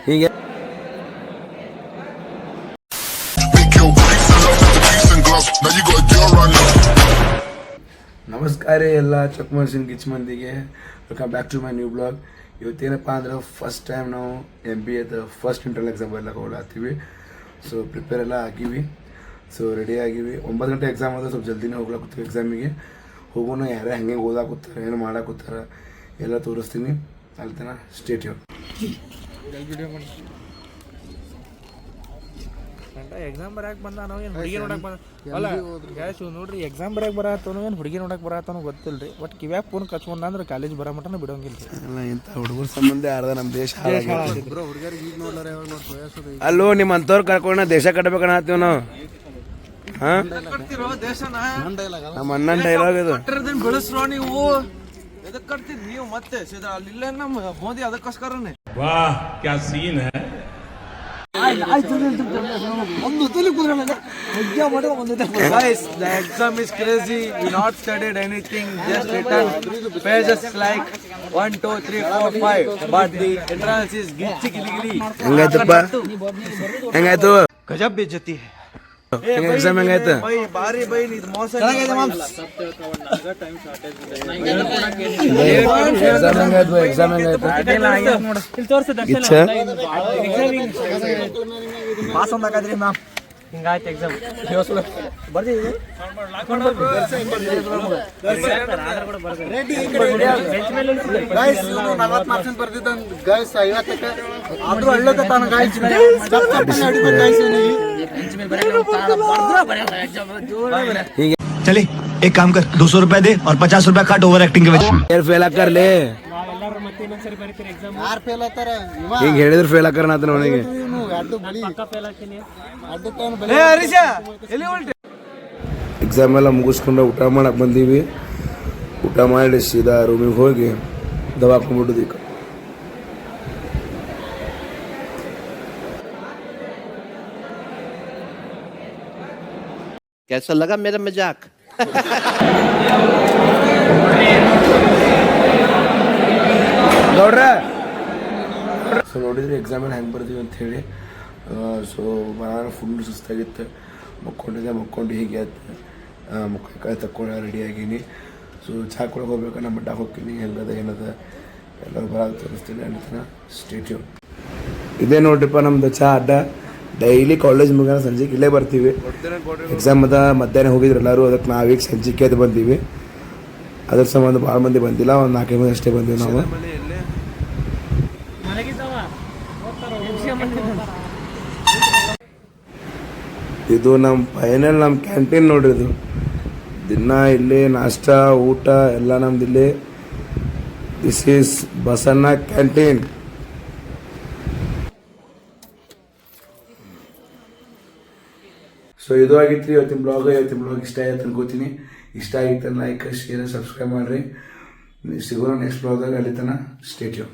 ಹೀಗೆ ನಮಸ್ಕಾರ ಎಲ್ಲ ಚಕ್ಮರ್ಸಿನ್ ಗಿಚ್ ಮಂದಿಗೆ welcome back to my new blog. ಇವತ್ತೇನಪ್ಪ ಅಂದ್ರೆ ಫಸ್ಟ್ ಟೈಮ್ ನಾವು MBA ಫಸ್ಟ್ ಇಂಟರ್ನಲ್ ಎಕ್ಸಾಮ್ ಎಲ್ಲ ಹೋಗ್ಲಾಗ್ತೀವಿ. ಸೊ ಪ್ರಿಪೇರ್ ಎಲ್ಲ ಆಗಿವಿ, ಸೊ ರೆಡಿ ಆಗಿವಿ. 9 ಗಂಟೆ ಎಕ್ಸಾಮ್ ಆದ್ರೆ ಸ್ವಲ್ಪ ಜಲ್ದಿನೇ ಹೋಗ್ಲಾಕತ್ತೀವಿ ಎಕ್ಸಾಮಿಗೆ. ಹೋಗೋಣ ಯಾರೇ ಹಂಗೆ ಓದಾಕುತ್ತಾರೆ ಏನು ಮಾಡಾಕುತ್ತಾರ ಎಲ್ಲ ತೋರಿಸ್ತೀನಿ. ಅಲ್ಲಿ ತನಕ ಸ್ಟೇಟ್ ಎಕ್ಸಾಮ್ ಬರಕ್ಕೆ ಬಂದ ನಾವು ಏನು ಹುಡುಗಿ ನೋಡಕ್ಕೆ ಬಂದ ಅಲ್ಲ ಗ್ಯಾಸ್ ನೋಡ್ರಿ ಎಕ್ಸಾಮ್ ಬರಕ್ಕೆ ಬರತ್ತನೋ ಏನು ಹುಡುಗಿ ನೋಡಕ್ಕೆ ಬರತ್ತನೋ ಗೊತ್ತಿಲ್ಲ ರೀ. ಬಟ್ ಕಿವ್ಯಾಗ ಫೋನ್ ಕಚ್ಕೊಂಡ ಅಂದ್ರೆ ಕಾಲೇಜ್ ಬರೋ ಮಟನ ಬಿಡೋಂಗಿಲ್ಲ ರೀ. ಅಲ್ಲ ಇಂಥ ಹುಡುಗರ ಸಂಬಂಧ ಯಾರ್ದ ನಮ್ಮ ದೇಶ ಅಲ್ಲೋ ನಿಮ್ಮ ಅಂಥವ್ರು ಕರ್ಕೊಂಡು ದೇಶ ಕಟ್ಟಬೇಕನ್ನ ಹತ್ತೀವಿ ನಾವು. ಹಾಂ ನಮ್ಮ ಅಣ್ಣನ ಡೈಲಾಗ್ ಇದು. ಬೆಳೆಸ್ರೋ ನೀವು ಎದಕ್ಕೆ ಕಟ್ತಿದ್ ನೀವು ಮತ್ತೆ ಅಲ್ಲಿಲ್ಲ ನಮ್ಮ ಮೋದಿ ಅದಕ್ಕೋಸ್ಕರನೇ. ವಾಹ್ ಕ್ಯಾ ಸೀನ್ ಹೈ. Guys, the exam is crazy. We not studied anything. Just written pages like 1, 2, 3, 4, 5. But the entrance is gilchi gilli. ಹೆಂಗಾಯ್ತಪ್ಪ? ಹೆಂಗಾಯ್ತು गजब बेइज्जती है. ಎಕ್ಸಾಮ್ ಹೆಂಗಾಯ್ತು? भाई बारी भाई नहीं मौसम ಎಕ್ಸಾಮ್ ಹೆಂಗಾಯ್ತು? ಪಾಸ್ ಒಂದಾಗಾದ್ರಿ ಮ್ಯಾಮ್ ಹಿಂಗಾಯ್ತು ಎಕ್ಸಾಮ್ ಬರ್ದಿದ್ದೀವಿ. चले एक काम कर 200 रुपए दे और 50 रुपए काट ओवर एक्टिंग के वजह ಯಾರು ಫೇಲ್ ಹಾಕರ್ಲಿ? ಹಿಂಗೆ ಹೇಳಿದ್ರೆ ಫೇಲ್ ಹಾಕರ್ ನಾತ ಅವನಿಗೆ. ಎಕ್ಸಾಮ್ ಎಲ್ಲ ಮುಗಿಸ್ಕೊಂಡು ಊಟ ಮಾಡಕ್ಕೆ ಬಂದೀವಿ. ಊಟ ಮಾಡಿ ಸೀದಾ ರೂಮಿಗೆ ಹೋಗಿ ದವಾಕೊಂಡ್ಬಿಡುದು. ಈಗ कैसा लगा मेरा मजाक? ನೋಡ್ರ ಸೊ ನೋಡಿದ್ರೆ ಎಕ್ಸಾಮಲ್ಲಿ ಹೆಂಗೆ ಬರ್ತೀವಿ ಅಂತ ಹೇಳಿ. ಸೊ ಬರೋಣ ಫುಲ್ ಸುಸ್ತಾಗಿತ್ತು. ಮಕ್ಕೊಂಡು ಹೀಗೆ ಆಯ್ತು. ಮುಖ ತಕ್ಕೊಂಡು ರೆಡಿಯಾಗೀನಿ. ಸೊ ಚಹಾ ಕೂಡ ಹೋಗ್ಬೇಕು. ನಮ್ಮ ಬಡ್ಡ ಹೋಗ್ತೀನಿ. ಹೆಂಗದ ಏನದ ಎಲ್ಲರೂ ಬರೋದು ತೋರಿಸ್ತೀನಿ. ಅಲ್ಲಿತನ ಸ್ಟೇಟ್ಯೂ ಇದೇ ನೋಡ್ರಿಪ್ಪ ನಮ್ದು ಚಹಾ ಅಡ್ಡ. ಡೈಲಿ ಕಾಲೇಜ್ ಮುಗಿದ ಸಂಜೆಗೆ ಇಲ್ಲೇ ಬರ್ತೀವಿ. ಎಕ್ಸಾಮ್ ಅದ ಮಧ್ಯಾಹ್ನ ಹೋಗಿದ್ರು ಎಲ್ಲರೂ. ಅದಕ್ಕೆ ನಾವೀಗ ಸಂಜೆಗೆ ಅದು ಬಂದೀವಿ. ಅದ್ರ ಸಂಬಂಧ ಭಾಳ ಮಂದಿ ಬಂದಿಲ್ಲ, ಒಂದು 4 ಮಂದಿ ಅಷ್ಟೇ ಬಂದೀವಿ ನಾವು. ಇದು ನಮ್ಮ ಫೈನಲ್ ನಮ್ಮ ಕ್ಯಾಂಟೀನ್ ನೋಡ್ರಿ. ಇದು ದಿನ ಇಲ್ಲಿ ನಾಷ್ಟ ಊಟ ಎಲ್ಲ ನಮ್ದು ಇಲ್ಲಿ. This is Basanna canteen. So ಇದು ಆಗಿತ್ತು ಇವತ್ತಿನ ಬ್ಲಾಗ್ ಇಷ್ಟ ಆಯ್ತು ಅನ್ಕೋತೀನಿ. ಇಷ್ಟ ಆಗಿತ್ತು ಲೈಕ್ ಶೇರ್ ಸಬ್ಸ್ಕ್ರೈಬ್ ಮಾಡಿರಿ. ಸಿಗೋಣ ನೆಕ್ಸ್ಟ್ ಬ್ಲಾಗ್ದಾಗ. ಅಲ್ಲಿ ತನಕ ಸ್ಟೇ ಟ್ಯೂನ್.